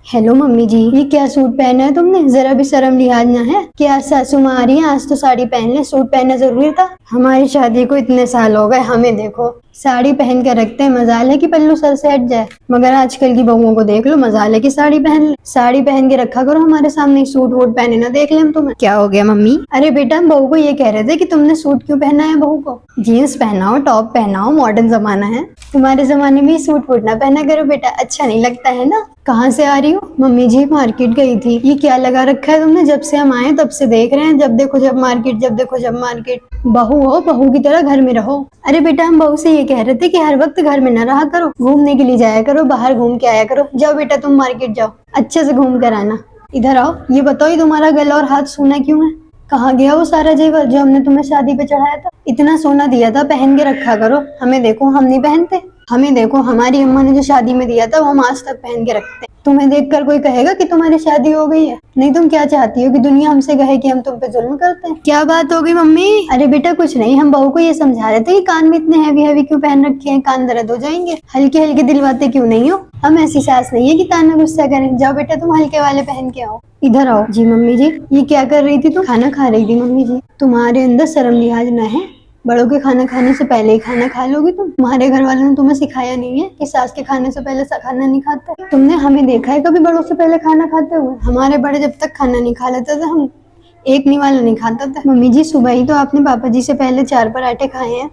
Hello mummy जी, ये क्या suit पहना है तुमने? जरा भी शर्म लिहाज ना है क्या? सासू माँ आ रही है, आज तो साड़ी पहन ले। सूट पहनना जरूरी था? हमारी शादी को इतने साल हो गए, हमें देखो साड़ी पहन के रखते हैं, मजाल है कि पल्लू सर से हट जाए। मगर आजकल की बहुओं को देख लो, मजाल है कि साड़ी पहन ले। साड़ी पहन के रखा करो हमारे सामने, सूट वूट पहने ना देख ले हम तुम्हें। क्या हो गया मम्मी? अरे बेटा, हम बहू को ये कह रहे थे कि तुमने सूट क्यों पहना है बहू को? जीन्स पहनाओ, टॉप पहनाओ, मॉडर्न जमाना है। तुम्हारे जमाने में सूट वूट ना पहना करो बेटा, अच्छा नहीं लगता है ना। कहाँ से आ रही हो? मम्मी जी मार्केट गई थी। ये क्या लगा रखा है तुमने? जब से हम आए तब से देख रहे हैं, जब देखो जब मार्केट, जब देखो जब मार्केट। बहू हो, बहू की तरह घर में रहो। अरे बेटा, हम बहू से ये कह रहे थे कि हर वक्त घर में न रहा करो, घूमने के लिए जाया करो, बाहर घूम के आया करो। जाओ बेटा तुम मार्केट जाओ, अच्छे से घूम कर आना। इधर आओ, ये बताओ, ये तुम्हारा गला और हाथ सूना क्यों है? कहाँ गया वो सारा जेवर जो हमने तुम्हें शादी पे चढ़ाया था? इतना सोना दिया था, पहन के रखा करो। हमें देखो, हम नहीं पहनते। हमें देखो, हमारी अम्मा ने जो शादी में दिया था वो हम आज तक पहन के रखते हैं। तुम्हें देखकर कोई कहेगा कि तुम्हारी शादी हो गई है? नहीं, तुम क्या चाहती हो कि दुनिया हमसे कहे कि हम तुम पे जुल्म करते हैं? क्या बात हो गई मम्मी? अरे बेटा कुछ नहीं, हम बहू को ये समझा रहे थे कि कान में इतने हैवी हैवी क्यों पहन रखे हैं, कान दर्द हो जाएंगे। हल्के हल्के दिलवाते क्यों नहीं हो? हम ऐसी सास नहीं है कि ताना गुस्सा करें। जाओ बेटा तुम हल्के वाले पहन के आओ। इधर आओ। जी मम्मी जी। ये क्या कर रही थी तुम? खाना खा रही थी मम्मी जी। तुम्हारे अंदर शर्म लिहाज न है? बड़ों के खाना खाने से पहले ही खाना खा लोगी तुम? तुम्हारे घर वालों ने तुम्हें सिखाया नहीं है कि सास के खाने से पहले खाना नहीं खाते? तुमने हमें देखा है कभी बड़ों से पहले खाना खाते हुए? हमारे बड़े जब तक खाना नहीं खा लेते थे, हम एक निवाला नहीं खाता था। मम्मी जी, सुबह ही तो आपने पापा जी से पहले 4 पराठे खाए हैं।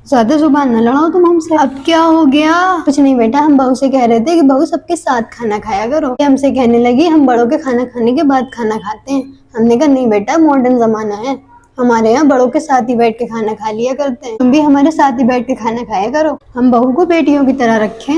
ज्यादा जुबान न लड़ाओ तुम हमसे। अब क्या हो गया? कुछ नहीं बेटा, हम बहू से कह रहे थे कि बहू सबके साथ खाना खाया करो। हमसे कहने लगी हम बड़ों के खाना खाने के बाद खाना खाते हैं। हमने कहा नहीं बेटा, मॉडर्न जमाना है, हमारे यहाँ बड़ों के साथ ही बैठ के खाना खा लिया करते हैं। तुम भी हमारे साथ ही बैठ के खाना खाया करो। हम बहू को बेटियों की तरह रखें।